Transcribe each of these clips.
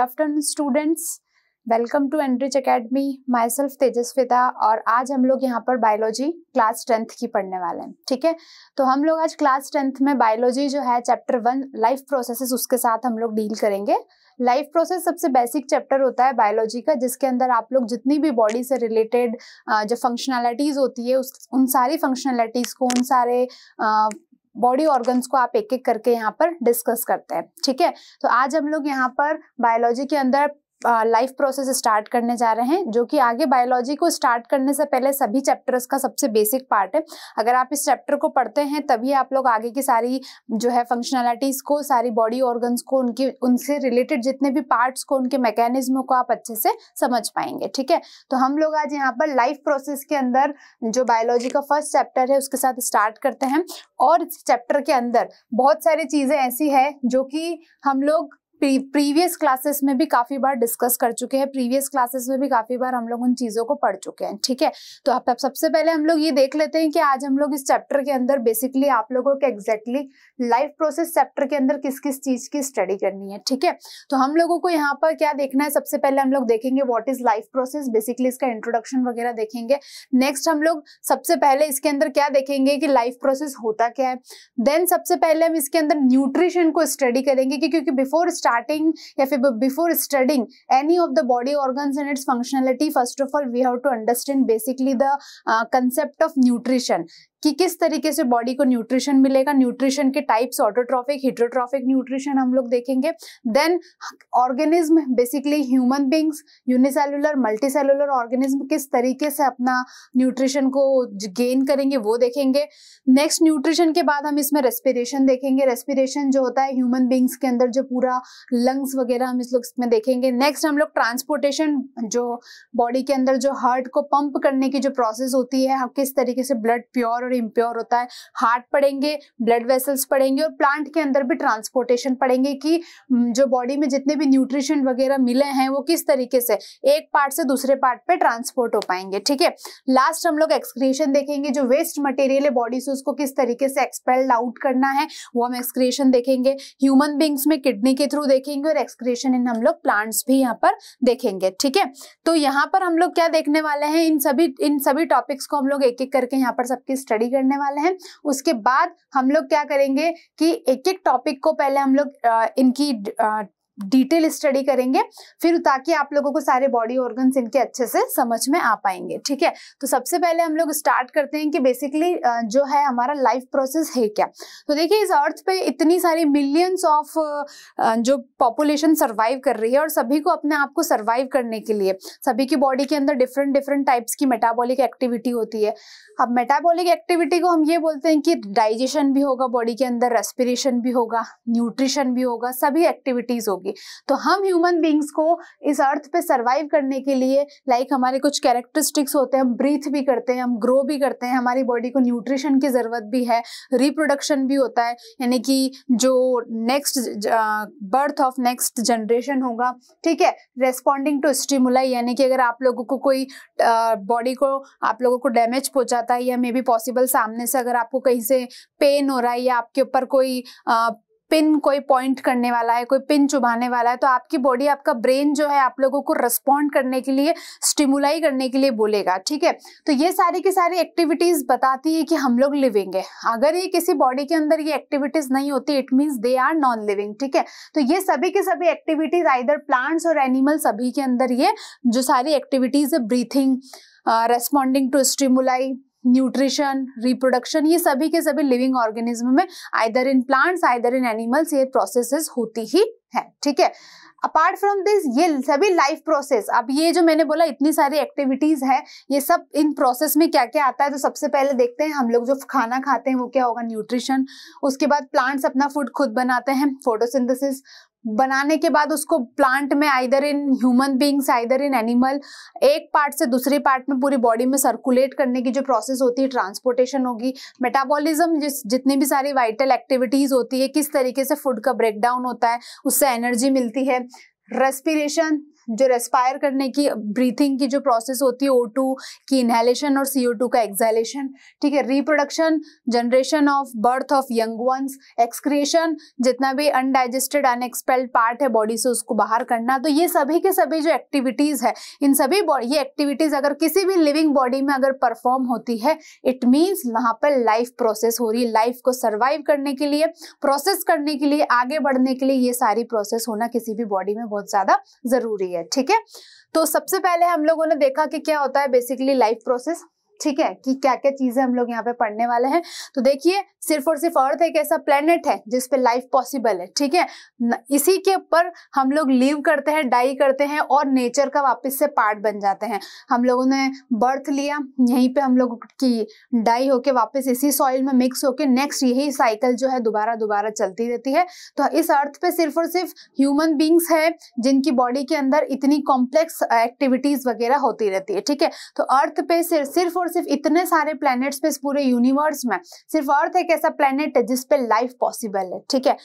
Afternoon students, welcome to Enrich Academy. Myself Tejaswita और आज हम लोग यहाँ पर बायोलॉजी क्लास 10th की पढ़ने वाले हैं। ठीक है, तो हम लोग आज क्लास 10th में बायोलॉजी जो है चैप्टर 1 लाइफ प्रोसेसेस उसके साथ हम लोग डील करेंगे। लाइफ प्रोसेस सबसे बेसिक चैप्टर होता है बायोलॉजी का, जिसके अंदर आप लोग जितनी भी बॉडी से रिलेटेड जो फंक्शनैलिटीज होती है उन सारी फंक्शनैलिटीज को, उन सारे बॉडी ऑर्गन्स को आप एक एक करके यहाँ पर डिस्कस करते हैं। ठीक है, तो आज हम लोग यहाँ पर बायोलॉजी के अंदर लाइफ प्रोसेस स्टार्ट करने जा रहे हैं, जो कि आगे बायोलॉजी को स्टार्ट करने से पहले सभी चैप्टर्स का सबसे बेसिक पार्ट है। अगर आप इस चैप्टर को पढ़ते हैं तभी आप लोग आगे की सारी जो है फंक्शनैलिटीज को, सारी बॉडी ऑर्गन्स को, उनसे रिलेटेड जितने भी पार्ट्स को, उनके मैकेनिज्म को आप अच्छे से समझ पाएंगे। ठीक है, तो हम लोग आज यहाँ पर लाइफ प्रोसेस के अंदर जो बायोलॉजी का फर्स्ट चैप्टर है उसके साथ स्टार्ट करते हैं। और इस चैप्टर के अंदर बहुत सारी चीजें ऐसी है जो कि हम लोग प्रीवियस क्लासेस में भी काफी बार डिस्कस कर चुके हैं, प्रीवियस क्लासेस में भी काफी बार हम लोग उन चीजों को पढ़ चुके हैं। ठीक है, तो अब सबसे पहले हम लोग ये देख लेते हैं कि आज हम लोग इस चैप्टर के अंदर बेसिकली आप लोगों को एग्जैक्टली लाइफ प्रोसेस चैप्टर के अंदर किस किस चीज की स्टडी करनी है। ठीक है, तो हम लोगों को यहाँ पर क्या देखना है, सबसे पहले हम लोग देखेंगे what is life process, basically इसका इंट्रोडक्शन वगैरह देखेंगे। नेक्स्ट हम लोग सबसे पहले इसके अंदर क्या देखेंगे कि लाइफ प्रोसेस होता क्या है। देन सबसे पहले हम इसके अंदर न्यूट्रिशन को स्टडी करेंगे क्योंकि बिफोर स्टार्टिंग या फिर before studying any of the body organs and its functionality, first of all we have to understand basically the concept of nutrition, कि किस तरीके से बॉडी को न्यूट्रिशन मिलेगा, न्यूट्रिशन के टाइप्स, ऑटोट्रॉफिक, हेटेरोट्रॉफिक न्यूट्रिशन हम लोग देखेंगे। Then organism, basically human beings, unicellular, multicellular organism किस तरीके से अपना न्यूट्रिशन को गेन करेंगे वो देखेंगे। नेक्स्ट न्यूट्रिशन के बाद हम इसमें रेस्पिरेशन देखेंगे। रेस्पिरेशन जो होता है ह्यूमन बींग्स के अंदर, जो पूरा लंग्स वगैरह हम इसमें देखेंगे। नेक्स्ट हम लोग ट्रांसपोर्टेशन, जो बॉडी के अंदर जो हार्ट को पंप करने की जो प्रोसेस होती है, किस तरीके से ब्लड प्योर इम्प्योर होता है, हार्ट पढ़ेंगे, ब्लड वेसल्स पढ़ेंगे और प्लांट के अंदर भी ट्रांसपोर्टेशन पढ़ेंगे कि जो बॉडी में जितने भी न्यूट्रिशन वगैरह मिले हैं वो किस तरीके से एक पार्ट से दूसरे पार्ट पे ट्रांसपोर्ट हो पाएंगे। ठीक है, लास्ट हम लोग एक्सक्रीशन देखेंगे, जो वेस्ट मटेरियल है बॉडी से उसको किस तरीके से एक्सपेल्ड आउट करना है वो हम एक्सक्रीशन देखेंगे। ह्यूमन बींग्स में किडनी के थ्रू देखेंगे और एक्सक्रीशन इन हम लोग प्लांट्स भी यहाँ पर देखेंगे। ठीक है, तो यहाँ पर हम लोग क्या देखने वाले हैं, इन सभी टॉपिक्स को हम लोग एक एक करके यहाँ पर सबकी स्टडी करने वाले हैं। उसके बाद हम लोग क्या करेंगे कि एक एक टॉपिक को पहले हम लोग इनकी डिटेल स्टडी करेंगे, फिर ताकि आप लोगों को सारे बॉडी ऑर्गन्स इनके अच्छे से समझ में आ पाएंगे। ठीक है, तो सबसे पहले हम लोग स्टार्ट करते हैं कि बेसिकली जो है हमारा लाइफ प्रोसेस है क्या। तो देखिए, इस अर्थ पे इतनी सारी मिलियंस ऑफ जो पॉपुलेशन सर्वाइव कर रही है और सभी को अपने आप को सर्वाइव करने के लिए सभी की बॉडी के अंदर डिफरेंट टाइप्स की मेटाबॉलिक एक्टिविटी होती है। अब मेटाबॉलिक एक्टिविटी को हम ये बोलते हैं कि डाइजेशन भी होगा बॉडी के अंदर, रेस्पिरेशन भी होगा, न्यूट्रिशन भी होगा, सभी एक्टिविटीज होगी। तो हम ह्यूमन बींग्स को इस अर्थ पे सरवाइव करने के लिए हमारे कुछ कैरेक्टरिस्टिक्स होते हैं, हम ब्रीथ भी करते हैं, हम ग्रो भी करते हैं, हमारी बॉडी को न्यूट्रिशन की जरूरत भी है, रिप्रोडक्शन भी होता है, यानी कि जो next birth of next generation होगा। ठीक है, रेस्पॉन्डिंग टू स्टिमुलाई, यानी कि अगर आप लोगों को कोई बॉडी को आप लोगों को डैमेज पहुंचाता है या मे बी पॉसिबल सामने से अगर आपको कहीं से पेन हो रहा है या आपके ऊपर कोई पिन कोई पॉइंट करने वाला है, कोई पिन चुभाने वाला है, तो आपकी बॉडी, आपका ब्रेन जो है आप लोगों को रिस्पॉन्ड करने के लिए, स्टिमुलाई करने के लिए बोलेगा। ठीक है, तो ये सारी की सारी एक्टिविटीज बताती है कि हम लोग लिविंग है। अगर ये किसी बॉडी के अंदर ये एक्टिविटीज नहीं होती, it means they are non living. ठीक है, तो ये सभी की सभी एक्टिविटीज आइदर प्लांट्स और एनिमल, सभी के अंदर ये जो सारी एक्टिविटीज है, breathing, responding to stimuli, nutrition, reproduction, ये सभी के सभी लिविंग ऑर्गेनिज्म में either in plants either in animals ये प्रोसेसेस होती ही है। ठीक है, अपार्ट फ्रॉम दिस ये सभी लाइफ प्रोसेस, अब ये जो मैंने बोला इतनी सारी एक्टिविटीज है, ये सब इन प्रोसेस में क्या क्या आता है। तो सबसे पहले देखते हैं हम लोग जो खाना खाते हैं वो क्या होगा, न्यूट्रिशन। उसके बाद प्लांट्स अपना फूड खुद बनाते हैं, फोटोसिंथेसिस। बनाने के बाद उसको प्लांट में either in human beings either in animal एक पार्ट से दूसरे पार्ट में पूरी बॉडी में सर्कुलेट करने की जो प्रोसेस होती है, ट्रांसपोर्टेशन होगी। मेटाबॉलिज्म, जितनी भी सारी वाइटल एक्टिविटीज होती है, किस तरीके से फूड का ब्रेकडाउन होता है, उससे एनर्जी मिलती है। रेस्पिरेशन, जो रेस्पायर करने की ब्रीथिंग की जो प्रोसेस होती है O2 की इनहेलेशन और CO2 का एक्सहेलेशन, ठीक है। Reproduction, generation of birth of young ones, excretion, जितना भी अनडाइजेस्टेड अनएक्सपेल्ड पार्ट है बॉडी से उसको बाहर करना। तो ये सभी के सभी जो एक्टिविटीज है, इन सभी ये एक्टिविटीज अगर किसी भी लिविंग बॉडी में अगर परफॉर्म होती है, इट मीन्स वहां पर लाइफ प्रोसेस हो रही है। लाइफ को सर्वाइव करने के लिए, प्रोसेस करने के लिए, आगे बढ़ने के लिए ये सारी प्रोसेस होना किसी भी बॉडी में बहुत ज्यादा जरूरी है, ठीक है। तो सबसे पहले हम लोगों ने देखा कि क्या होता है बेसिकली लाइफ प्रोसेस, ठीक है, कि क्या क्या चीजें हम लोग यहाँ पे पढ़ने वाले हैं। तो देखिए, सिर्फ और सिर्फ अर्थ एक ऐसा प्लेनेट है जिसपे लाइफ पॉसिबल है, ठीक है। इसी के ऊपर हम लोग लिव करते हैं, डाई करते हैं और नेचर का वापस से पार्ट बन जाते हैं। हम लोगों ने बर्थ लिया, यहीं पे हम लोग की डाई होके वापस इसी सॉइल में मिक्स होके नेक्स्ट यही साइकिल जो है दोबारा दोबारा चलती रहती है। तो इस अर्थ पे सिर्फ और सिर्फ ह्यूमन बींग्स है जिनकी बॉडी के अंदर इतनी कॉम्प्लेक्स एक्टिविटीज वगैरह होती रहती है, ठीक है। तो अर्थ पे सिर्फ और सिर्फ इतने सारे प्लैनेट्स पे इस पूरे यूनिवर्स में सिर्फ अर्थ एक ऐसा प्लैनेट है जिसपे लाइफ पॉसिबल है, ठीक है।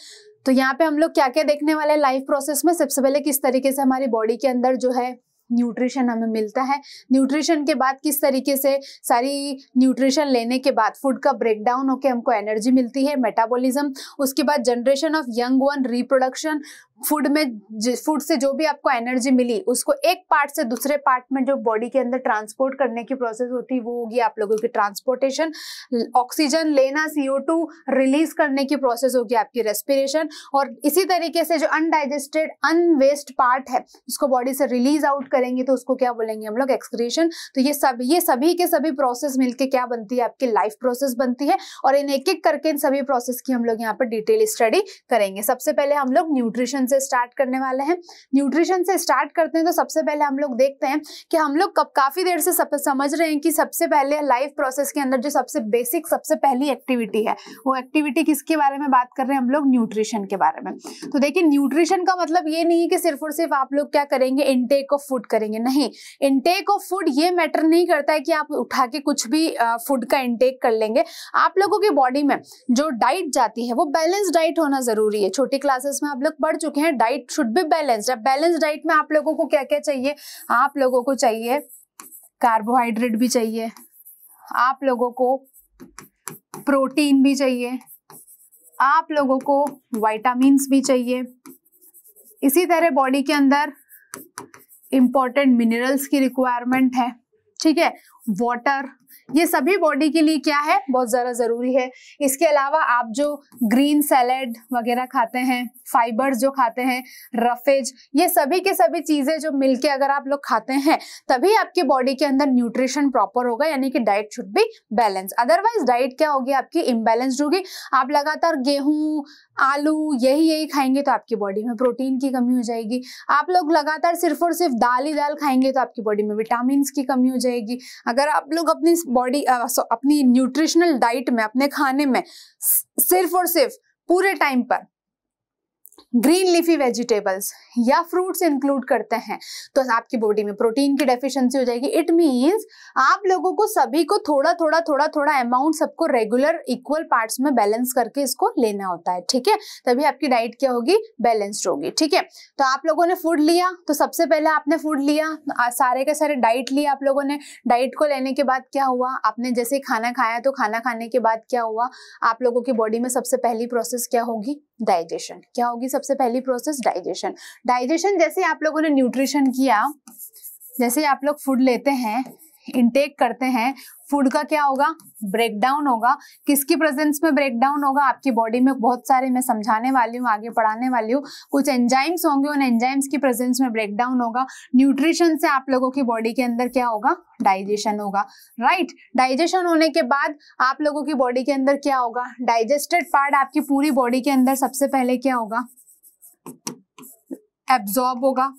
तो यहाँ पे हम लोग क्या क्या देखने वाले हैं लाइफ प्रोसेस में। सबसे पहले किस तरीके से हमारी बॉडी के अंदर जो है न्यूट्रिशन हमें मिलता है, न्यूट्रिशन के बाद किस तरीके से सारी न्यूट्रिशन लेने के बाद फूड का ब्रेकडाउन होकर हमको एनर्जी मिलती है, मेटाबॉलिज्म। उसके बाद generation of young one, reproduction, food से जो भी आपको एनर्जी मिली उसको एक पार्ट से दूसरे पार्ट में जो बॉडी के अंदर ट्रांसपोर्ट करने की प्रोसेस होती है वो होगी आप लोगों की ट्रांसपोर्टेशन। ऑक्सीजन लेना, CO2 रिलीज करने की प्रोसेस होगी आपकी रेस्पिरेशन। और इसी तरीके से जो अनडाइजेस्टेड अनवेस्ट पार्ट है उसको बॉडी से रिलीज आउट करेंगे तो उसको क्या बोलेंगे हम लोग, एक्सक्रीशन। तो ये सभी के सभी प्रोसेस मिलके क्या बनती है, आपकी लाइफ प्रोसेस बनती है। और इन एक एक करके इन सभी प्रोसेस की हम लोग यहाँ पर डिटेल स्टडी करेंगे। सबसे पहले हम लोग न्यूट्रिशन से स्टार्ट करने वाले हैं। न्यूट्रिशन से स्टार्ट करते हैं तो सबसे पहले हम लोग देखते हैं कि हम लोग काफी देर से समझ रहे हैं कि सबसे पहले लाइफ प्रोसेस के अंदर जो सबसे बेसिक सबसे पहली एक्टिविटी है वो एक्टिविटी किसके बारे में बात कर रहे हैं हम लोग, न्यूट्रिशन के बारे में। तो देखिए, न्यूट्रिशन का मतलब ये नहीं है कि सिर्फ और सिर्फ आप लोग क्या करेंगे, इनटेक ऑफ फूड करेंगे। नहीं, इनटेक ऑफ फूड ये मैटर नहीं करता है कि आप उठा के कुछ भी फूड का इनटेक कर लेंगे। आप लोगों की बॉडी में जो डाइट जाती है वो बैलेंस डाइट होना जरूरी है। छोटी क्लासेस में आप लोग पढ़ चुके हैं, डाइट शुड बी बैलेंस्ड। अब बैलेंस डाइट में आप लोगों को क्या क्या चाहिए, आप लोगों को चाहिए कार्बोहाइड्रेट भी चाहिए, आप लोगों को प्रोटीन भी चाहिए, आप लोगों को विटामिन्स भी चाहिए। इसी तरह बॉडी के अंदर इंपॉर्टेंट मिनरल्स की रिक्वायरमेंट है, ठीक है। वाटर, ये सभी बॉडी के लिए क्या है, बहुत ज्यादा जरूरी है। इसके अलावा आप जो ग्रीन सैलेड वगैरह खाते हैं, फाइबर्स जो खाते हैं, रफेज, ये सभी के सभी चीजें जो मिलके अगर आप लोग खाते हैं तभी आपकी बॉडी के अंदर न्यूट्रिशन प्रॉपर होगा, यानी कि diet should be balance. Otherwise diet क्या होगी आपकी, इम्बैलेंस्ड होगी। आप लगातार गेहूं, आलू यही खाएंगे तो आपकी बॉडी में प्रोटीन की कमी हो जाएगी। आप लोग लगातार सिर्फ और सिर्फ दाल ही दाल खाएंगे तो आपकी बॉडी में विटामिन की कमी हो जाएगी। अगर आप लोग अपनी बॉडी अपनी न्यूट्रिशनल डाइट में, अपने खाने में सिर्फ और सिर्फ पूरे टाइम पर ग्रीन लीफी वेजिटेबल्स या फ्रूट्स इंक्लूड करते हैं तो आपकी बॉडी में प्रोटीन की डेफिशिएंसी हो जाएगी। इट मींस आप लोगों को सभी को थोड़ा थोड़ा अमाउंट सबको रेगुलर इक्वल पार्ट्स में बैलेंस करके इसको लेना होता है, ठीक है। तभी आपकी डाइट क्या होगी, बैलेंस्ड होगी, ठीक है। तो आप लोगों ने फूड लिया, तो सबसे पहले आपने फूड लिया, सारे के सारे डाइट लिया आप लोगों ने। डाइट को लेने के बाद क्या हुआ, आपने जैसे खाना खाया तो खाना खाने के बाद क्या हुआ, आप लोगों की बॉडी में सबसे पहली प्रोसेस क्या होगी, डाइजेशन। क्या होगी सबसे पहली प्रोसेस, डाइजेशन। डाइजेशन जैसे आप लोगों ने न्यूट्रिशन किया, जैसे आप लोग फूड लेते हैं, इनटेक करते हैं, फूड का क्या होगा, ब्रेकडाउन होगा। किसकी प्रेजेंस में ब्रेकडाउन होगा, आपकी बॉडी में बहुत सारे, मैं समझाने वाली हूँ, आगे पढ़ाने वाली हूँ, कुछ एंजाइम्स होंगे, उन एंजाइम्स की प्रेजेंस में ब्रेकडाउन होगा। न्यूट्रिशन से आप लोगों की बॉडी के अंदर क्या होगा, डाइजेशन होगा, राइट। डाइजेशन होने के बाद आप लोगों की बॉडी के अंदर क्या होगा, डाइजेस्टेड पार्ट आपकी पूरी बॉडी के अंदर सबसे पहले क्या होगा, एब्जॉर्ब होगा।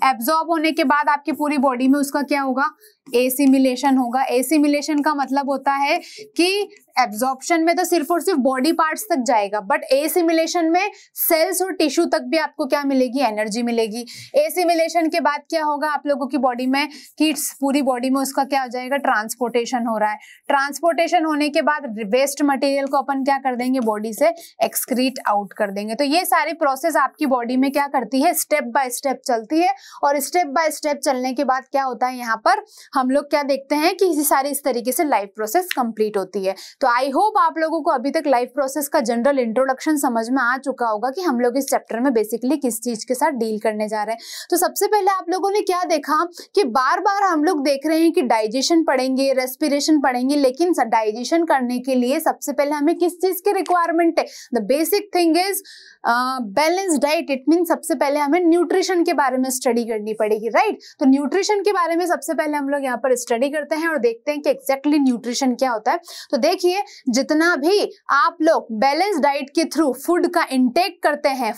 एब्जॉर्ब होने के बाद आपकी पूरी बॉडी में उसका क्या होगा, एसिमिलेशन होगा। एसिमिलेशन का मतलब होता है कि एब्जॉर्प्शन में तो सिर्फ और सिर्फ बॉडी पार्ट्स तक जाएगा, बट एसिमिलेशन में सेल्स और टिश्यू तक भी आपको क्या मिलेगी, एनर्जी मिलेगी। एसिमिलेशन के बाद क्या होगा आप लोगों की बॉडी में कि पूरी बॉडी में उसका क्या हो जाएगा, ट्रांसपोर्टेशन हो रहा है। ट्रांसपोर्टेशन होने के बाद वेस्ट मटेरियल को अपन क्या कर देंगे, बॉडी से एक्सक्रीट आउट कर देंगे। तो ये सारी प्रोसेस आपकी बॉडी में क्या करती है, स्टेप बाय स्टेप चलती है। और स्टेप बाय स्टेप चलने के बाद क्या होता है, यहाँ पर हम लोग क्या देखते हैं कि सारी इस तरीके से लाइफ प्रोसेस कंप्लीट होती है। तो आई होप आप लोगों को अभी तक लाइफ प्रोसेस का जनरल इंट्रोडक्शन समझ में आ चुका होगा कि हम लोग इस चैप्टर में बेसिकली किस चीज के साथ डील करने जा रहे हैं। तो सबसे पहले आप लोगों ने क्या देखा कि बार बार हम लोग देख रहे हैं कि डाइजेशन पढ़ेंगे, रेस्पिरेशन पढ़ेंगे, लेकिन डाइजेशन करने के लिए सबसे पहले हमें किस चीज की रिक्वायरमेंट है, the basic thing is balance diet. It mean सबसे पहले हमें न्यूट्रिशन के बारे में स्टडी करनी पड़ेगी, राइट। तो न्यूट्रिशन के बारे में सबसे पहले हम लोग यहाँ पर स्टडी करते हैं और देखते हैं कि एग्जैक्टली न्यूट्रिशन क्या होता है। तो देखिए, जितना भी आप लोग बैलेंस डाइट के थ्रू फूड का इंटेक करते हैं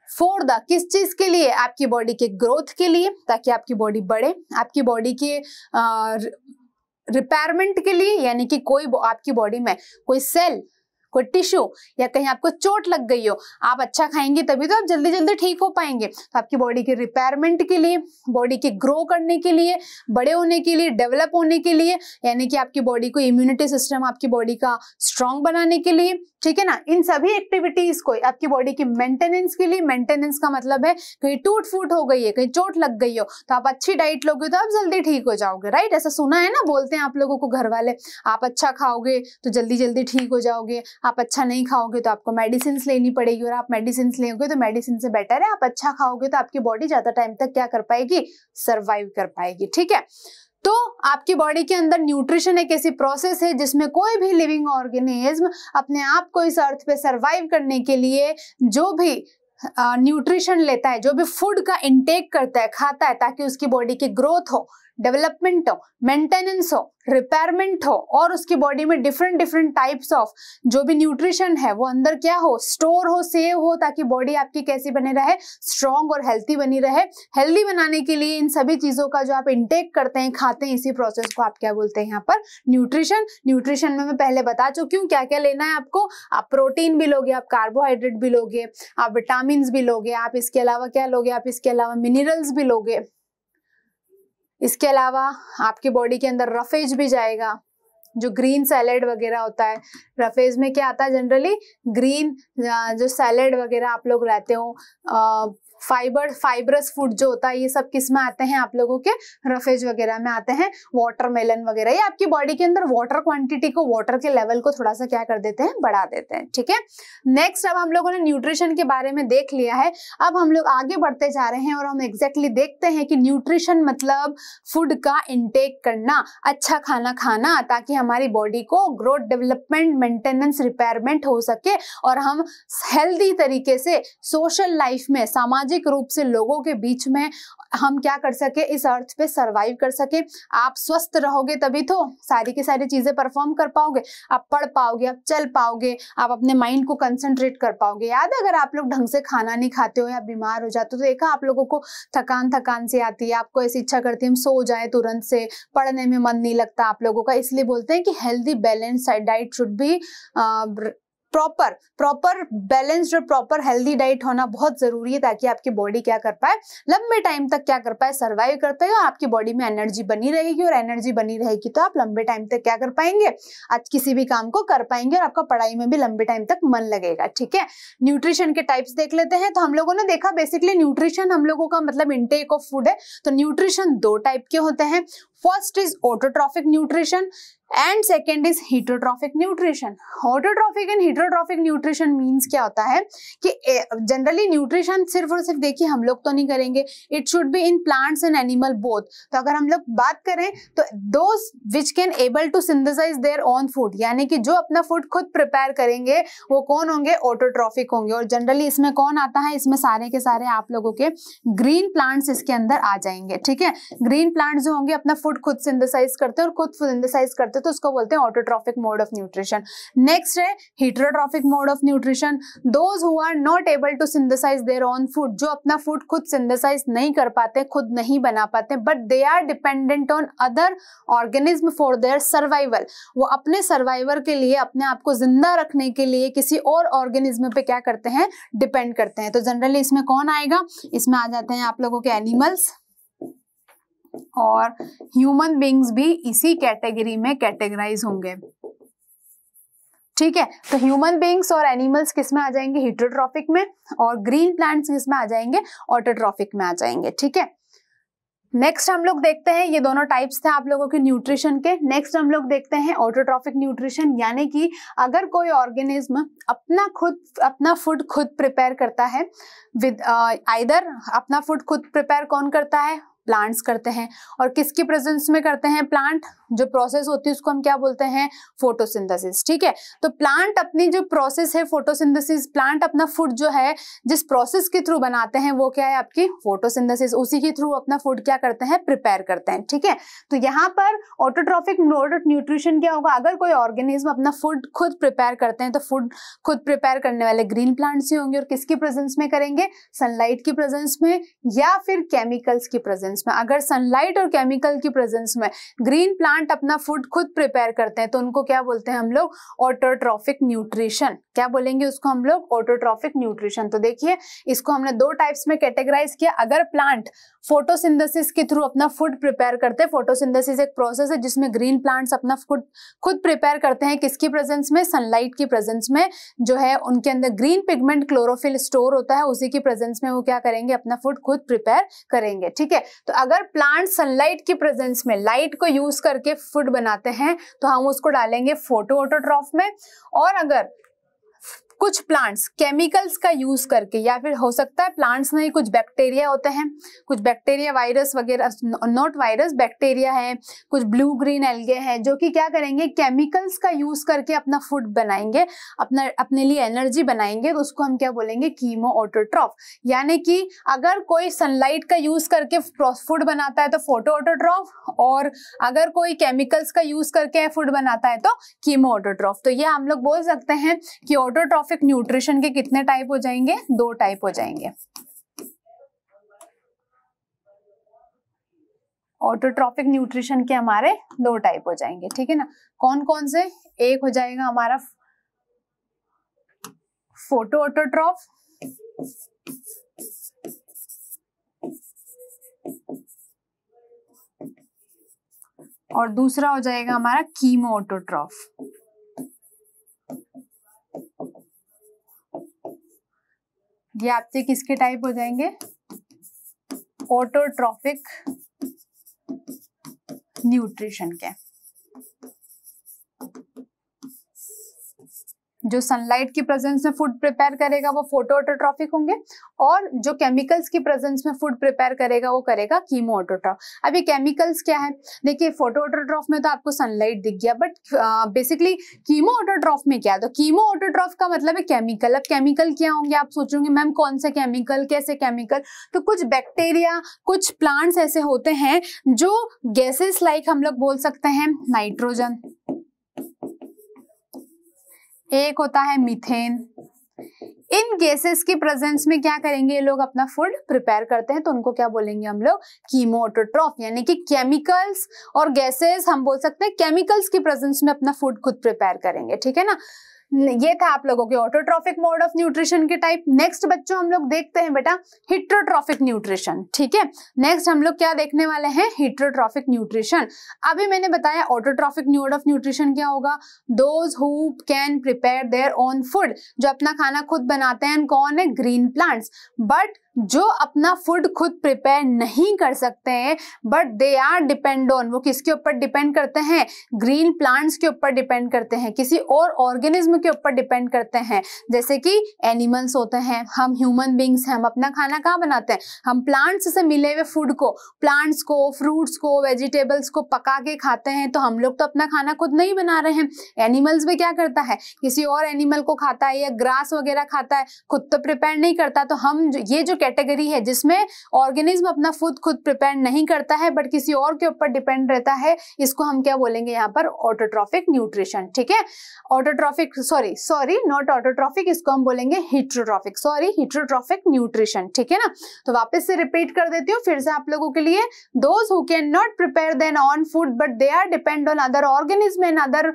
फॉर द किस चीज के लिए, आपकी बॉडी के ग्रोथ के लिए, ताकि आपकी बॉडी बढ़े, आपकी बॉडी के रिपेयरमेंट के लिए, यानी कि कोई आपकी बॉडी में कोई सेल, कोई टिश्यू या कहीं आपको चोट लग गई हो, आप अच्छा खाएंगे तभी तो आप जल्दी जल्दी ठीक हो पाएंगे। तो आपकी बॉडी के रिपेयरमेंट के लिए, बॉडी के ग्रो करने के लिए, बड़े होने के लिए, डेवलप होने के लिए, यानी कि आपकी बॉडी को इम्यूनिटी सिस्टम आपकी बॉडी का स्ट्रांग बनाने के लिए, ठीक है ना, इन सभी एक्टिविटीज को आपकी बॉडी की मेंटेनेंस के लिए। मेंटेनेंस का मतलब है कहीं टूट फूट हो गई है, कहीं चोट लग गई हो, तो आप अच्छी डाइट लोगे तो आप जल्दी ठीक हो जाओगे, राइट। ऐसा सुना है ना, बोलते हैं आप लोगों को घर वाले, आप अच्छा खाओगे तो जल्दी जल्दी ठीक हो जाओगे, आप अच्छा नहीं खाओगे तो आपको मेडिसिन लेनी पड़ेगी, और आप मेडिसिन लेोगे तो मेडिसिन से बेटर है आप अच्छा खाओगे तो आपकी बॉडी ज्यादा टाइम तक क्या कर पाएगी, सर्वाइव कर पाएगी, ठीक है। तो आपकी बॉडी के अंदर न्यूट्रिशन एक ऐसी प्रोसेस है जिसमें कोई भी लिविंग ऑर्गेनिज्म अपने आप को इस अर्थ पे सर्वाइव करने के लिए जो भी न्यूट्रिशन लेता है, जो भी फूड का इंटेक करता है, खाता है, ताकि उसकी बॉडी की ग्रोथ हो, डेवलपमेंट हो, मेंटेनेंस हो, रिपेयरमेंट हो, और उसकी बॉडी में डिफरेंट डिफरेंट टाइप्स ऑफ जो भी न्यूट्रिशन है वो अंदर क्या हो, स्टोर हो, सेव हो, ताकि बॉडी आपकी कैसी बने रहे, स्ट्रॉन्ग और हेल्थी बनी रहे। हेल्थी बनाने के लिए इन सभी चीजों का जो आप इंटेक करते हैं, खाते हैं, इसी प्रोसेस को आप क्या बोलते हैं यहाँ पर, न्यूट्रिशन। न्यूट्रिशन में मैं पहले बता चुकी हूँ क्या क्या लेना है आपको। आप प्रोटीन भी लोगे, आप कार्बोहाइड्रेट भी लोगे, आप विटामिन भी लोगे, आप इसके अलावा क्या लोगे, आप इसके अलावा मिनरल्स भी लोगे। इसके अलावा आपकी बॉडी के अंदर रफेज भी जाएगा, जो ग्रीन सैलेड वगैरह होता है। रफेज में क्या आता है, जनरली ग्रीन जो सैलेड वगैरह आप लोग लाते हो, फाइबरस फूड जो होता है, ये सब किस में आते हैं, आप लोगों के रफेज वगैरह में आते हैं। वाटरमेलन वगैरह, ये आपकी बॉडी के अंदर वाटर क्वांटिटी को, वाटर के लेवल को थोड़ा सा क्या कर देते हैं, बढ़ा देते हैं, ठीक है। नेक्स्ट, अब हम लोगों ने न्यूट्रिशन के बारे में देख लिया है, अब हम लोग आगे बढ़ते जा रहे हैं और हम एग्जैक्टली देखते हैं कि न्यूट्रिशन मतलब फूड का इंटेक करना, अच्छा खाना खाना, ताकि हमारी बॉडी को ग्रोथ, डेवलपमेंट, मेंटेनेंस, रिपेयरमेंट हो सके और हम हेल्दी तरीके से सोशल लाइफ में, सामाजिक रूप से लोगों के बीच में हम क्या कर सके, इस अर्थ पे सरवाइव कर सके। आप स्वस्थ रहोगे तभी तो सारी की सारी चीजें परफॉर्म कर पाओगे, आप पढ़ पाओगे, आप चल पाओगे, आप अपने माइंड को कंसंट्रेट कर पाओगे। याद है, अगर आप लोग ढंग से खाना नहीं खाते हो या बीमार हो जाते हो तो देखा आप लोगों को थकान सी आती है, आपको ऐसी इच्छा करती है हम सो जाए तुरंत से, पढ़ने में मन नहीं लगता आप लोगों का। इसलिए बोलते हैं कि healthy balance diet should be proper balanced और प्रॉपर हेल्दी डाइट होना बहुत जरूरी है, ताकि आपकी बॉडी क्या कर पाए, लंबे टाइम तक क्या कर पाए, सर्वाइव करते हैं, आपकी बॉडी में एनर्जी बनी रहेगी, और एनर्जी बनी रहेगी तो आप लंबे टाइम तक क्या कर पाएंगे, आज किसी भी काम को कर पाएंगे, और आपका पढ़ाई में भी लंबे टाइम तक मन लगेगा, ठीक है। न्यूट्रिशन के टाइप्स देख लेते हैं। तो हम लोगों ने देखा बेसिकली न्यूट्रिशन हम लोगों का मतलब इंटेक ऑफ फूड है। तो न्यूट्रिशन दो टाइप के होते हैं, first is autotrophic nutrition and second is heterotrophic nutrition. Autotrophic and heterotrophic nutrition means क्या होता है कि जनरली न्यूट्रिशन सिर्फ और सिर्फ देखिए हम लोग तो नहीं करेंगे, it should be in plants and animal both. तो अगर हम लोग बात करें तो those which can able to synthesize their own food, यानी कि जो अपना फूड खुद प्रिपेयर करेंगे वो कौन होंगे, ऑटोट्रॉफिक होंगे। और जनरली इसमें कौन आता है, इसमें सारे के सारे आप लोगों के ग्रीन प्लांट्स इसके अंदर आ जाएंगे, ठीक है। ग्रीन प्लांट्स जो होंगे अपना फूड खुद सिंथेसाइज करते हैं, और खुद सिंथेसाइज करते करते तो उसको बोलते हैं autotrophic mode of nutrition. Next है heterotrophic mode of nutrition, those who are not able to synthesize their own food, जो अपना फूड खुद सिंथेसाइज नहीं कर पाते, खुद नहीं बना पाते, but they are dependent on other organism for their survival, वो अपने सर्वाइवल के लिए, अपने आप को जिंदा रखने के लिए किसी और ऑर्गेनिज्म पे क्या करते हैं, डिपेंड करते हैं। तो जनरली इसमें कौन आएगा, इसमें आ जाते हैं आप लोगों के एनिमल्स, और ह्यूमन बीइंग्स भी इसी कैटेगरी में कैटेगराइज होंगे। ठीक है, तो ह्यूमन बीइंग्स और एनिमल्स किस में आ जाएंगे, हेटेरोट्रॉफिक में, और ग्रीन प्लांट्स किस में आ जाएंगे, ऑटोट्रॉफिक में आ जाएंगे। ठीक है, नेक्स्ट हम लोग देखते हैं, ये दोनों टाइप्स थे आप लोगों के न्यूट्रिशन के। नेक्स्ट हम लोग देखते हैं ऑटोट्रॉफिक न्यूट्रिशन, यानी कि अगर कोई ऑर्गेनिज्म अपना फूड खुद प्रिपेयर करता है विद आइदर अपना फूड खुद प्रिपेयर कौन करता है, प्लांट्स करते हैं, और किसकी प्रेजेंस में करते हैं, प्लांट, जो प्रोसेस होती है उसको हम क्या बोलते हैं, फोटोसिंथेसिस। ठीक है, तो प्लांट अपनी जो प्रोसेस है फोटोसिंथेसिस, प्लांट अपना फूड जो है जिस प्रोसेस के थ्रू बनाते हैं वो क्या है आपकी फोटोसिंथेसिस, उसी के थ्रू अपना फूड क्या करते हैं, प्रिपेयर करते हैं। ठीक है, तो यहाँ पर ऑटोट्रॉफिक मोड ऑफ न्यूट्रिशन क्या होगा, अगर कोई ऑर्गेनिज्म अपना फूड खुद प्रिपेयर करते हैं तो फूड खुद प्रिपेयर करने वाले ग्रीन प्लांट्स ही होंगे, और किसकी प्रेजेंस में करेंगे, सनलाइट की प्रेजेंस में या फिर केमिकल्स की प्रेजेंस में। अगर सनलाइट और केमिकल की प्रेजेंस में ग्रीन प्लांट अपना फूड खुद प्रिपेयर करते हैं तो उनको क्या बोलते हैं हम लोग, ऑटोट्रॉफिक न्यूट्रिशन। क्या बोलेंगे उसको हम लोग, ऑटोट्रॉफिक न्यूट्रिशन। तो देखिए इसको हमने दो टाइप्स में कैटेगराइज किया। अगर प्लांट फोटोसिंथेसिस के थ्रू अपना फूड प्रिपेयर करते हैं, फोटोसिंथेसिस एक प्रोसेस है जिसमें ग्रीन प्लांट्स अपना फूड खुद प्रिपेयर करते हैं, किसकी प्रेजेंस में, सनलाइट की प्रेजेंस में, जो है उनके अंदर ग्रीन पिगमेंट क्लोरोफिल स्टोर होता है, उसी की प्रेजेंस में वो क्या करेंगे, अपना फूड खुद प्रिपेयर करेंगे। ठीक है, तो अगर प्लांट सनलाइट की प्रेजेंस में लाइट को यूज करके फूड बनाते हैं तो हम उसको डालेंगे फोटो ऑटोट्रॉफ में, और अगर कुछ प्लांट्स केमिकल्स का यूज करके, या फिर हो सकता है प्लांट्स में कुछ बैक्टीरिया होते हैं, कुछ बैक्टीरिया वायरस वगैरह, नॉट वायरस, बैक्टीरिया है, कुछ ब्लू ग्रीन एल्गे हैं जो कि क्या करेंगे, केमिकल्स का यूज करके अपना फूड बनाएंगे, अपने लिए एनर्जी बनाएंगे, तो उसको हम क्या बोलेंगे, कीमो ऑटोट्रॉफ। यानी कि अगर कोई सनलाइट का यूज करके फूड बनाता है तो फोटो ऑटोट्रॉफ, और अगर कोई केमिकल्स का यूज करके फूड बनाता है तो कीमो ऑटोट्रॉफ। तो ये हम लोग बोल सकते हैं कि ऑटोट्रॉफिक न्यूट्रिशन के कितने टाइप हो जाएंगे, दो टाइप हो जाएंगे। ऑटोट्रॉफिक न्यूट्रिशन के हमारे दो टाइप हो जाएंगे। ठीक है ना, कौन कौन से, एक हो जाएगा हमारा फोटो ऑटोट्रॉफ, और दूसरा हो जाएगा हमारा कीमो ऑटोट्रॉफ। ये आपसे किसके टाइप हो जाएंगे, ऑटोट्रॉफिक न्यूट्रिशन के। जो सनलाइट की प्रेजेंस में फूड प्रिपेयर करेगा वो फोटो ऑटोट्रॉफिक होंगे, और जो केमिकल्स की प्रेजेंस में फूड प्रिपेयर करेगा वो करेगा कीमो ऑटोट्रॉफ। अब ये केमिकल्स क्या है, देखिए फोटो ऑटोट्रॉफ में तो आपको सनलाइट दिख गया, बट बेसिकली कीमो ऑटोट्रॉफ में क्या है, तो कीमो ऑटोट्रॉफ का मतलब है केमिकल। अब केमिकल क्या होंगे, आप सोचोगे मैम कौन से केमिकल, कैसे केमिकल, तो कुछ बैक्टीरिया, कुछ प्लांट्स ऐसे होते हैं जो गैसेस लाइक हम लोग बोल सकते हैं नाइट्रोजन, एक होता है मीथेन, इन गैसेस की प्रेजेंस में क्या करेंगे ये लोग, अपना फूड प्रिपेयर करते हैं, तो उनको क्या बोलेंगे हम लोग, कीमो ऑटोट्रॉफ। यानी कि केमिकल्स और गैसेस, हम बोल सकते हैं केमिकल्स की प्रेजेंस में अपना फूड खुद प्रिपेयर करेंगे। ठीक है ना, ये था आप लोगों के ऑटोट्रॉफिक मोड ऑफ न्यूट्रिशन के टाइप। नेक्स्ट बच्चों हम लोग देखते हैं बेटा हेटेरोट्रॉफिक न्यूट्रिशन। ठीक है, नेक्स्ट हम लोग क्या देखने वाले हैं, हेटेरोट्रॉफिक न्यूट्रिशन। अभी मैंने बताया ऑटोट्रॉफिक मोड ऑफ न्यूट्रिशन क्या होगा, those who can prepare their own food, जो अपना खाना खुद बनाते हैं, कौन है, ग्रीन प्लांट्स। बट जो अपना फूड खुद प्रिपेयर नहीं कर सकते हैं, but they are depend on, वो किसके ऊपर डिपेंड करते हैं, ग्रीन प्लांट्स के ऊपर डिपेंड करते हैं, किसी और ऑर्गेनिज्म के ऊपर डिपेंड करते हैं। जैसे कि एनिमल्स होते हैं, हम ह्यूमन बींग्स हैं, हम अपना खाना कहाँ बनाते हैं, हम प्लांट्स से मिले हुए फूड को, प्लांट्स को, फ्रूट्स को, वेजिटेबल्स को पका के खाते हैं। तो हम लोग तो अपना खाना खुद नहीं बना रहे हैं। एनिमल्स भी क्या करता है, किसी और एनिमल को खाता है, या ग्रास वगैरह खाता है, खुद तो प्रिपेयर नहीं करता। तो हम ये जो कैटेगरी है जिसमें ऑर्गेनिज्म अपना फूड खुद प्रिपेयर नहीं करता है बट किसी और के ऊपर डिपेंड रहता है, इसको हम क्या बोलेंगे यहाँ पर, ऑटोट्रॉफिक न्यूट्रिशन। ठीक है, ऑटोट्रॉफिक सॉरी नॉट ऑटोट्रॉफिक, इसको हम बोलेंगे हिट्रोट्रॉफिक, हिट्रोट्रॉफिक न्यूट्रिशन। ठीक है ना, तो वापस से रिपीट कर देती हूँ फिर से आप लोगों के लिए, those who can not prepare their own food but they are depend on other organism and other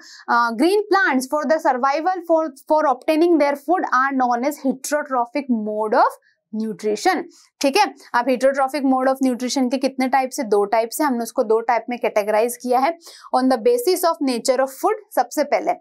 green plants for the survival for obtaining their food are known as heterotrophic mode of nutrition. ठीक है, अब heterotrophic mode of nutrition के कितने type से, 2 type से, हमने उसको 2 type में कैटेगराइज किया है। On the basis of nature of food, सबसे पहले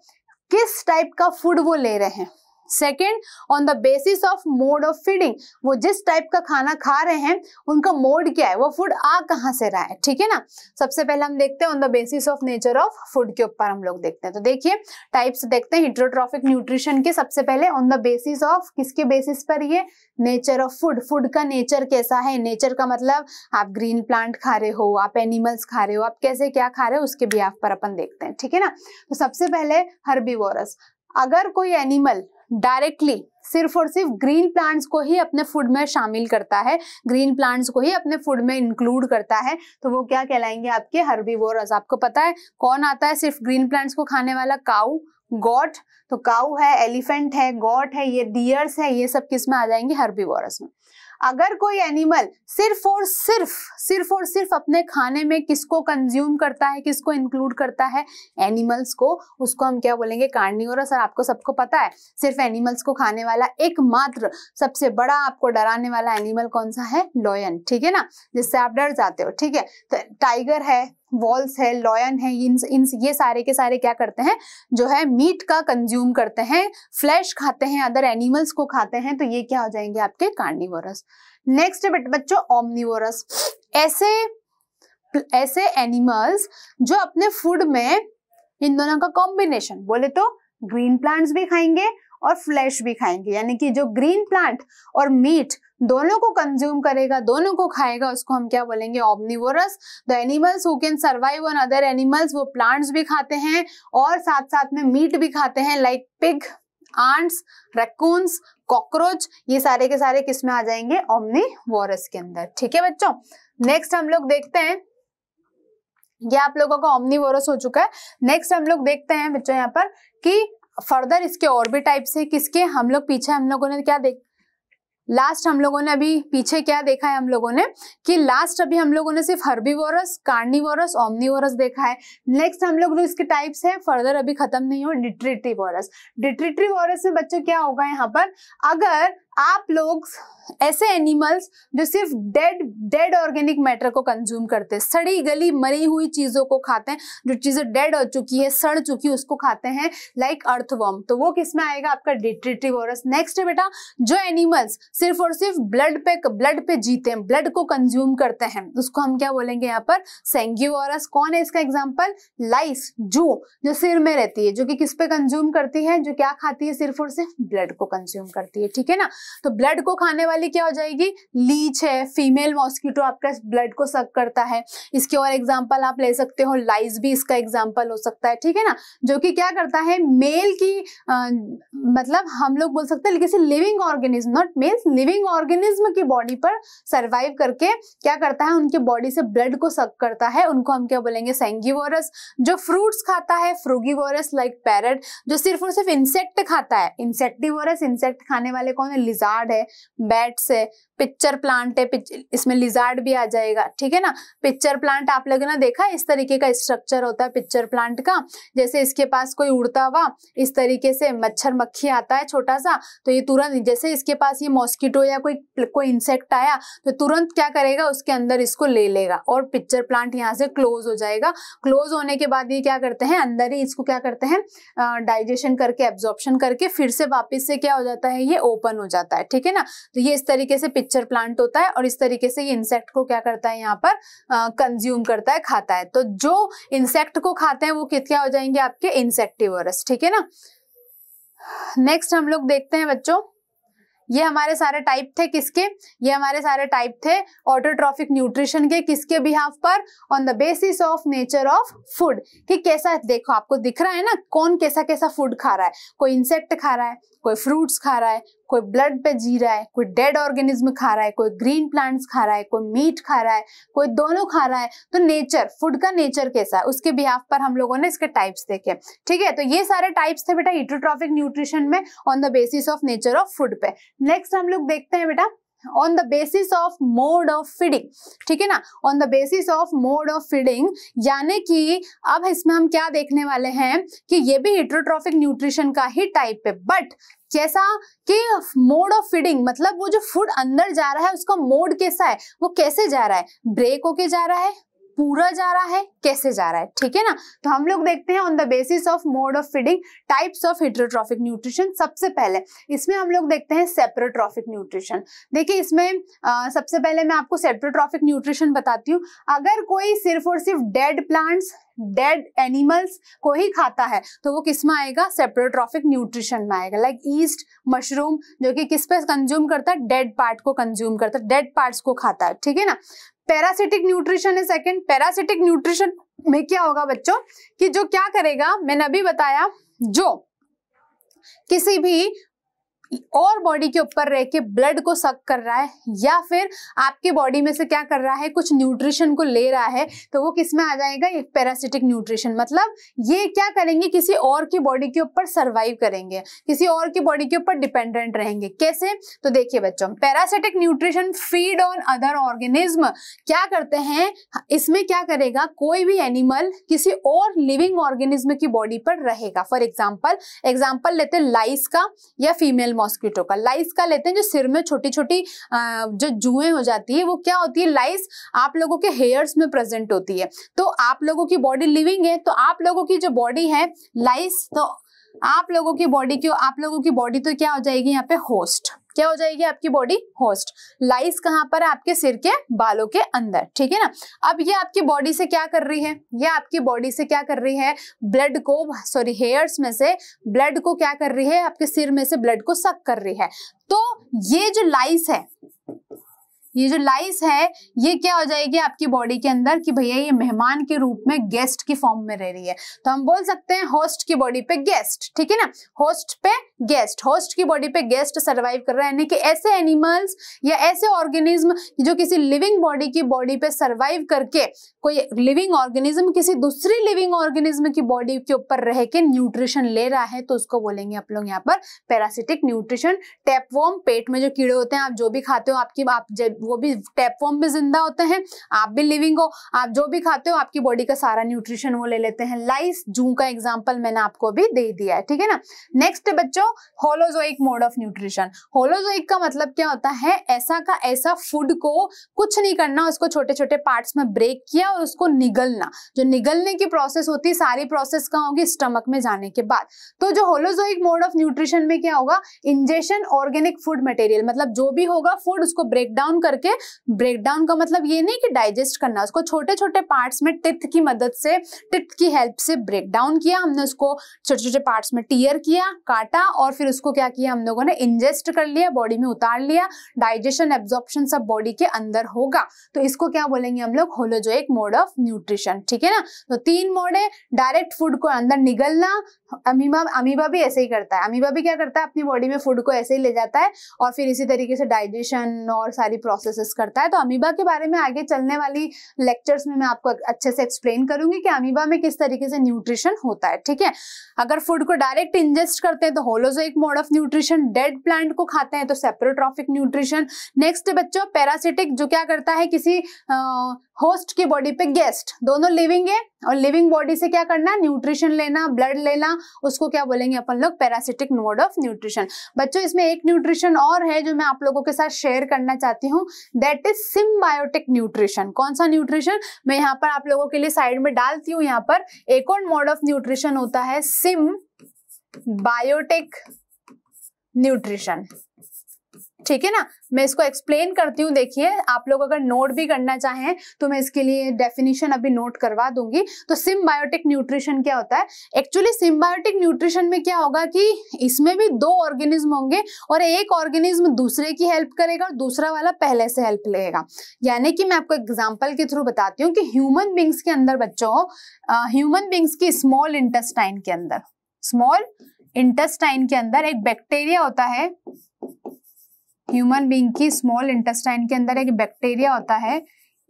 किस टाइप का फूड वो ले रहे हैं। Second, on the basis of mode of feeding, वो जिस टाइप का खाना खा रहे हैं उनका मोड क्या है, वो फूड आ कहाँ से रहा है। ठीक है ना, सबसे पहले हम देखते हैं on the basis of nature of food के ऊपर हम लोग देखते हैं। तो देखिए टाइप्स देखते हैं हेटेरोट्रॉफिक न्यूट्रिशन के। सबसे पहले ऑन द बेसिस ऑफ, किसके बेसिस पर, ये नेचर ऑफ फूड, फूड का नेचर कैसा है। नेचर का मतलब आप ग्रीन प्लांट खा रहे हो, आप एनिमल्स खा रहे हो, आप कैसे क्या खा रहे हो उसके बिहाफ पर अपन देखते हैं। ठीक है ना, तो सबसे पहले हर्बीवोरस, अगर कोई एनिमल डायरेक्टली सिर्फ और सिर्फ ग्रीन प्लांट्स को ही अपने फूड में शामिल करता है, ग्रीन प्लांट्स को ही अपने फूड में इंक्लूड करता है, तो वो क्या कहलाएंगे, आपके हर्बीवोरस। आपको पता है कौन आता है सिर्फ ग्रीन प्लांट्स को खाने वाला, काऊ, गॉट। तो काऊ है, एलिफेंट है, गॉट है, ये डियर्स है, ये सब किस में आ जाएंगे, हर्बीवोरस में। अगर कोई एनिमल सिर्फ और सिर्फ अपने खाने में किसको कंज्यूम करता है, किसको इंक्लूड करता है, एनिमल्स को, उसको हम क्या बोलेंगे, कार्निवोरस। और आपको सबको पता है सिर्फ एनिमल्स को खाने वाला एकमात्र सबसे बड़ा आपको डराने वाला एनिमल कौन सा है, लॉयन। ठीक है ना, जिससे आप डर जाते हो। ठीक है, तो टाइगर है, वॉल्स है, लॉयन है, ये सारे के सारे क्या करते हैं, जो है मीट का कंज्यूम करते हैं, फ्लैश खाते हैं, अदर एनिमल्स को खाते हैं, तो ये क्या हो जाएंगे आपके कार्निवोरस। नेक्स्ट बच्चों ऑमनिवोरस, ऐसे एनिमल्स जो अपने फूड में इन दोनों का कॉम्बिनेशन, बोले तो ग्रीन प्लांट्स भी खाएंगे और फ्लैश भी खाएंगे, यानी कि जो ग्रीन प्लांट और मीट दोनों को कंज्यूम करेगा, दोनों को खाएगा, उसको हम क्या बोलेंगे, omnivorous. The animals who can survive on other animals, वो प्लांट्स भी खाते हैं और साथ साथ में मीट भी खाते हैं, लाइक पिग, आंट्स, रैकून्स, कॉकरोच, ये सारे के सारे किस में आ जाएंगे, ऑमनिवोरस के अंदर। ठीक है बच्चों, नेक्स्ट हम लोग देखते हैं, ये आप लोगों का ऑमनिवोरस हो चुका है। नेक्स्ट हम लोग देखते हैं बच्चों यहाँ पर कि फर्दर इसके और भी टाइप्स है, किसके, हम लोग पीछे हम लोगों ने क्या लास्ट हम लोगों ने अभी पीछे क्या देखा है, हम लोगों ने कि लास्ट अभी हम लोगों ने सिर्फ हर्बीवोरस, कार्निवोरस, ओमनिवोरस देखा है। नेक्स्ट हम लोग जो इसके टाइप्स है फर्दर अभी खत्म नहीं हो, डिट्रिटिवोरस। डिट्रिटिवोरस में बच्चों क्या होगा यहाँ पर, अगर आप लोग ऐसे एनिमल्स जो सिर्फ डेड ऑर्गेनिक मैटर को कंज्यूम करते हैं, सड़ी गली मरी हुई चीजों को खाते हैं, जो चीजें डेड हो चुकी है, सड़ चुकी है, उसको खाते हैं, लाइक अर्थवर्म, तो वो किस में आएगा, आपका डिट्रिटिवोरस। नेक्स्ट है बेटा, जो एनिमल्स सिर्फ और सिर्फ ब्लड पे जीते हैं, ब्लड को कंज्यूम करते हैं, उसको हम क्या बोलेंगे यहाँ पर, सैंगिवोरस। कौन है इसका एग्जाम्पल, लाइस, जू, जो सिर में रहती है, जो कि किस पे कंज्यूम करती है, जो क्या खाती है, सिर्फ और सिर्फ ब्लड को कंज्यूम करती है। ठीक है ना, तो ब्लड को खाने वाली क्या हो जाएगी, लीच है, फीमेल मॉस्किटो आपका ब्लड को सक करता है। इसके और एग्जांपल आप ले सकते हो, लाइस भी इसका एग्जांपल हो सकता है। ठीक है ना, जो कि क्या करता है, मेल की मतलब हम लोग बोल सकते हैं किसी living organism, not male, living organism की बॉडी पर सर्वाइव करके क्या करता है, उनके बॉडी से ब्लड को सक करता है, उनको हम क्या बोलेंगे, सैंगिवोरस। जो फ्रूट्स खाता है, फ्रूगिवोरस, लाइक पैरट। जो सिर्फ और सिर्फ इंसेक्ट खाता है, इंसेक्टिवोरस। इंसेक्ट खाने वाले कौन है, लिजार्ड है, बैट्स है, पिक्चर प्लांट है, इसमें लिजार्ड भी आ जाएगा। ठीक है ना, पिक्चर प्लांट आप लोगों ने देखा है, इस तरीके का स्ट्रक्चर होता है पिक्चर प्लांट का, जैसे इसके पास कोई उड़ता हुआ इस तरीके से मच्छर मक्खी आता है छोटा सा, तो ये तुरंत, जैसे इसके पास ये मॉस्किटो या कोई इंसेक्ट आया तो तुरंत क्या करेगा, उसके अंदर इसको ले लेगा और पिक्चर प्लांट यहाँ से क्लोज हो जाएगा। क्लोज होने के बाद ये क्या करते हैं, अंदर ही इसको क्या करते हैं, डाइजेशन करके, एब्जॉर्प्शन करके फिर से वापस से क्या हो जाता है, ये ओपन हो जाता है। ठीक है ना, तो ये इस तरीके से पिक्चर प्लांट होता है और इस तरीके से ये इंसेक्ट को क्या करता है, यहाँ पर कंज्यूम करता है, खाता है। तो जो इंसेक्ट को खाते हैं वो क्या हो जाएंगे, आपके इंसेक्टिवोरस। ठीक है ना, नेक्स्ट हम लोग देखते हैं बच्चों, ये हमारे सारे टाइप थे किसके, ये हमारे सारे टाइप थे ऑटोट्रॉफिक न्यूट्रिशन के, किसके बिहाफ पर, on the basis of nature of food, कि कैसा, देखो आपको दिख रहा है ना कौन कैसा कैसा फूड खा रहा है, कोई इंसेक्ट खा रहा है, कोई फ्रूट्स खा रहा है, कोई ब्लड पे जी रहा है, कोई डेड ऑर्गेनिज्म खा रहा है, कोई ग्रीन प्लांट्स खा रहा है, कोई मीट खा रहा है, कोई दोनों खा रहा है। तो नेचर, फूड का नेचर कैसा है उसके बिहाफ पर हम लोगों ने इसके टाइप्स देखे। ठीक है, तो ये सारे टाइप्स थे बेटा हेटेरोट्रॉफिक न्यूट्रिशन में on the basis of nature of food पे। नेक्स्ट हम लोग देखते हैं बेटा on the basis of mode of feeding. ठीक है ना, on the basis of mode of feeding, यानी कि अब इसमें हम क्या देखने वाले हैं कि ये भी हेटेरोट्रॉफिक न्यूट्रिशन का ही टाइप है, बट कैसा कि मोड ऑफ फीडिंग, मतलब वो जो फूड अंदर जा रहा है उसका मोड कैसा है, वो कैसे जा रहा है, ब्रेक होके जा रहा है, पूरा जा रहा है, कैसे जा रहा है। ठीक है ना, तो हम लोग देखते हैं on the basis of mode of feeding types of heterotrophic nutrition. सबसे पहले इसमें हम लोग देखते हैं सेपरोट्रॉफिक न्यूट्रिशन। देखिए इसमें सबसे पहले मैं आपको सेपरोट्रॉफिक न्यूट्रिशन बताती हूँ। अगर कोई सिर्फ और सिर्फ डेड प्लांट्स, डेड एनिमल्स को ही खाता है तो वो किस में आएगा, सेपरोट्रॉफिक न्यूट्रिशन में आएगा। लाइक ईस्ट, मशरूम, जो कि किस पे कंज्यूम करता है, डेड पार्ट को कंज्यूम करता है, डेड पार्ट्स को खाता है। ठीक है ना, पैरासिटिक न्यूट्रिशन है सेकंड। पैरासिटिक न्यूट्रिशन में क्या होगा बच्चों कि जो क्या करेगा, मैंने अभी बताया, जो किसी भी और बॉडी के ऊपर रह के ब्लड को सक कर रहा है या फिर आपके बॉडी में से क्या कर रहा है, कुछ न्यूट्रिशन को ले रहा है, तो वो किस में आ जाएगा, एक पैरासिटिक न्यूट्रिशन। मतलब ये क्या करेंगे, किसी और की बॉडी के ऊपर सर्वाइव करेंगे, किसी और की बॉडी के ऊपर डिपेंडेंट रहेंगे। कैसे, तो देखिए बच्चों, parasitic nutrition feed on other organism. क्या करते हैं इसमें, क्या करेगा, कोई भी एनिमल किसी और लिविंग ऑर्गेनिज्म की बॉडी पर रहेगा। फॉर एग्जाम्पल लेते हैं लाइस का या फीमेल मॉस्किटो का। लाइस का लेते हैं, जो सिर में छोटी छोटी जो जुएं हो जाती है, वो क्या होती है, लाइस आप लोगों के हेयर्स में प्रेजेंट होती है। तो आप लोगों की बॉडी लिविंग है, तो आप लोगों की जो बॉडी है लाइस, तो आप लोगों की बॉडी तो क्या हो जाएगी यहाँ पे, होस्ट। क्या हो जाएगी आपकी बॉडी, होस्ट। लाइस कहाँ पर है, आपके सिर के बालों के अंदर। ठीक है ना, अब ये आपकी बॉडी से क्या कर रही है, ये आपकी बॉडी से क्या कर रही है, ब्लड को, सॉरी हेयर्स में से ब्लड को क्या कर रही है, आपके सिर में से ब्लड को सक कर रही है। तो ये जो लाइस है, ये क्या हो जाएगी आपकी बॉडी के अंदर कि भैया ये मेहमान के रूप में, गेस्ट की फॉर्म में रह रही है। तो हम बोल सकते हैं होस्ट की बॉडी पे गेस्ट। ठीक है ना, होस्ट पे गेस्ट, होस्ट की बॉडी पे गेस्ट सर्वाइव कर रहा है। यानी कि ऐसे एनिमल्स या ऐसे ऑर्गेनिज्म जो किसी लिविंग बॉडी की बॉडी पे सर्वाइव करके, कोई लिविंग ऑर्गेनिज्म किसी दूसरी लिविंग ऑर्गेनिज्म की बॉडी के ऊपर रह के न्यूट्रिशन ले रहा है, तो उसको बोलेंगे आप लोग यहाँ पर पैरासिटिक न्यूट्रिशन। टैपवॉर्म, पेट में जो कीड़े होते हैं, आप जो भी खाते हो, आप वो भी टैपवॉर्म में जिंदा होते हैं, आप भी लिविंग हो, आप जो भी खाते हो आपकी बॉडी का सारा न्यूट्रिशन वो ले लेते हैं। लाइस, जू का एग्जांपल मैंने आपको भी दे दिया है। ठीक है ना, नेक्स्ट बच्चों, holozoic mode of nutrition. Holozoic का मतलब क्या होता है, ऐसा का ऐसा फूड को कुछ नहीं करना, उसको छोटे छोटे पार्ट्स में ब्रेक किया और उसको निगलना। जो निगलने की प्रोसेस होती है, सारी प्रोसेस कहाँ होगी, स्टमक में जाने के बाद। तो जो होलोजोइक मोड ऑफ न्यूट्रिशन में क्या होगा, इंजेक्शन ऑर्गेनिक फूड मटेरियल, मतलब जो भी होगा फूड उसको ब्रेक डाउन करके, ब्रेक डाउन का मतलब ये नहीं कि डाइजेस्ट करना, उसको छोटे छोटे पार्ट्स में टिथ की मदद से, टिथ की हेल्प से ब्रेक डाउन किया हमने, उसको छोटे छोटे पार्ट्स में टीयर किया, काटा, और फिर उसको क्या किया हम लोगों ने, इंजेस्ट कर लिया, बॉडी में उतार लिया। डाइजेशन, एब्जॉर्प्शन सब बॉडी के अंदर होगा, तो इसको क्या बोलेंगे हम लोग, होलोजोइक मोड ऑफ न्यूट्रिशन। ठीक है ना, तो 3 मोड है, डायरेक्ट फूड को अंदर निगलना, अमीबा भी ऐसे ही करता है। अमीबा भी क्या करता है, अपनी बॉडी में फूड को ऐसे ही ले जाता है और फिर इसी तरीके से डाइजेशन और सारी प्रोसेसेस करता है। तो अमीबा के बारे में आगे चलने वाली लेक्चर्स में मैं आपको अच्छे से एक्सप्लेन करूंगी कि अमीबा में किस तरीके से न्यूट्रिशन होता है। ठीक है, अगर फूड को डायरेक्ट इंजेस्ट करते हैं तो holozoic mode of nutrition, dead plant को खाते हैं तो सेपरोट्रॉफिक न्यूट्रिशन। नेक्स्ट बच्चों, पैरासिटिक, जो क्या करता है, किसी होस्ट की बॉडी पे गेस्ट, दोनों लिविंग है और लिविंग बॉडी से क्या करना, न्यूट्रिशन लेना, ब्लड लेना, उसको क्या बोलेंगे अपन लोग, पैरासिटिक मोड ऑफ न्यूट्रिशन। बच्चों इसमें एक न्यूट्रिशन और है जो मैं आप लोगों के साथ शेयर करना चाहती हूँ, दैट इज सिम्बायोटिक न्यूट्रिशन। कौन सा न्यूट्रिशन, मैं यहाँ पर आप लोगों के लिए साइड में डालती हूँ। यहाँ पर एक और मोड ऑफ न्यूट्रिशन होता है सिम्बायोटिक न्यूट्रिशन। ठीक है ना, मैं इसको एक्सप्लेन करती हूँ। देखिए, आप लोग अगर नोट भी करना चाहें तो मैं इसके लिए डेफिनेशन अभी नोट करवा दूंगी। तो सिम्बायोटिक न्यूट्रिशन क्या होता है, एक्चुअली सिम्बायोटिक न्यूट्रिशन में क्या होगा कि इसमें भी 2 ऑर्गेनिज्म होंगे और एक ऑर्गेनिज्म दूसरे की हेल्प करेगा और दूसरा वाला पहले से हेल्प लेगा। यानी कि मैं आपको एग्जाम्पल के थ्रू बताती हूँ कि ह्यूमन बींग्स के अंदर बच्चों, ह्यूमन बींग्स की स्मॉल इंटेस्टाइन के अंदर एक बैक्टीरिया होता है ह्यूमन बीइंग की स्मॉल इंटेस्टाइन के अंदर एक बैक्टीरिया होता है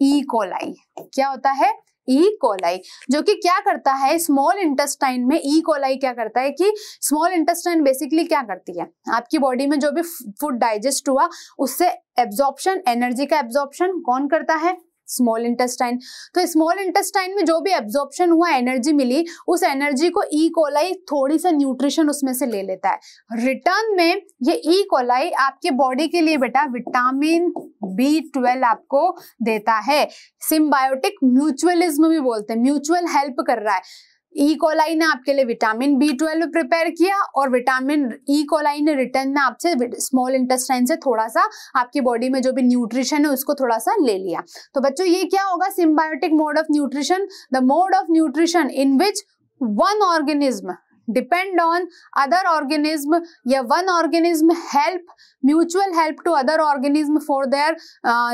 ई कोलाई। क्या होता है? ई कोलाई, जो कि क्या करता है स्मॉल इंटेस्टाइन में। ई कोलाई क्या करता है कि स्मॉल इंटेस्टाइन बेसिकली क्या करती है, आपकी बॉडी में जो भी फूड डाइजेस्ट हुआ उससे एब्जॉर्प्शन, एनर्जी का एब्जॉर्प्शन कौन करता है? Small intestine. तो स्मॉल इंटेस्टाइन में जो भी एब्जॉर्प्शन हुआ, एनर्जी मिली, उस एनर्जी को ई कोलाई थोड़ी सा न्यूट्रिशन उसमें से ले लेता है। रिटर्न में ये ई कोलाई आपके बॉडी के लिए बेटा विटामिन B12 आपको देता है। सिम्बायोटिक म्यूचुअलिज्म भी बोलते हैं, म्यूचुअल हेल्प कर रहा है। ई कोलाई ने आपके लिए विटामिन B12 प्रिपेयर किया और विटामिन ई कोलाई ने रिटर्न में आपसे स्मॉल इंटेस्टाइन से थोड़ा सा आपकी बॉडी में जो भी न्यूट्रिशन है उसको थोड़ा सा ले लिया। तो बच्चों ये क्या होगा? Symbiotic mode of nutrition, the mode of nutrition in which one organism depend on other organism या one organism help, mutual help to other organism for their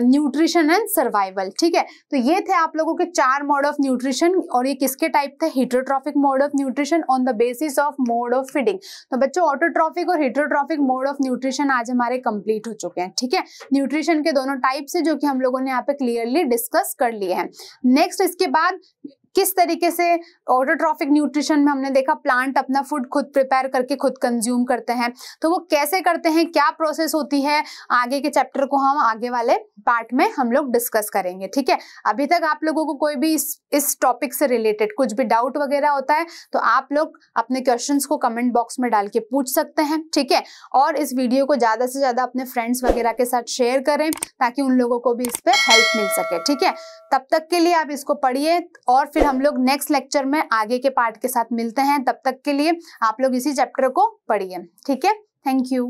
nutrition and survival. ठीक है, तो ये थे आप लोगों के 4 मोड ऑफ न्यूट्रिशन और ये किसके टाइप थे? Heterotrophic mode of nutrition on the basis of mode of feeding. तो बच्चों ऑटोट्रॉफिक और हेटेरोट्रॉफिक मोड ऑफ न्यूट्रिशन आज हमारे कंप्लीट हो चुके हैं। ठीक है, न्यूट्रिशन के दोनों टाइप्स है जो कि हम लोगों ने यहाँ पे क्लियरली डिस्कस कर लिए हैं। नेक्स्ट इसके बाद किस तरीके से ऑटोट्रॉफिक न्यूट्रिशन में हमने देखा प्लांट अपना फूड खुद प्रिपेयर करके खुद कंज्यूम करते हैं, तो वो कैसे करते हैं, क्या प्रोसेस होती है, आगे के चैप्टर को हम आगे वाले पार्ट में हम लोग डिस्कस करेंगे। ठीक है, अभी तक आप लोगों को कोई भी इस टॉपिक से रिलेटेड कुछ भी डाउट वगैरह होता है तो आप लोग अपने क्वेश्चंस को कमेंट बॉक्स में डाल के पूछ सकते हैं। ठीक है, और इस वीडियो को ज्यादा से ज्यादा अपने फ्रेंड्स वगैरह के साथ शेयर करें ताकि उन लोगों को भी इस पे हेल्प मिल सके। ठीक है, तब तक के लिए आप इसको पढ़िए और फिर हम लोग नेक्स्ट लेक्चर में आगे के पार्ट के साथ मिलते हैं। तब तक के लिए आप लोग इसी चैप्टर को पढ़िए। ठीक है, थैंक यू।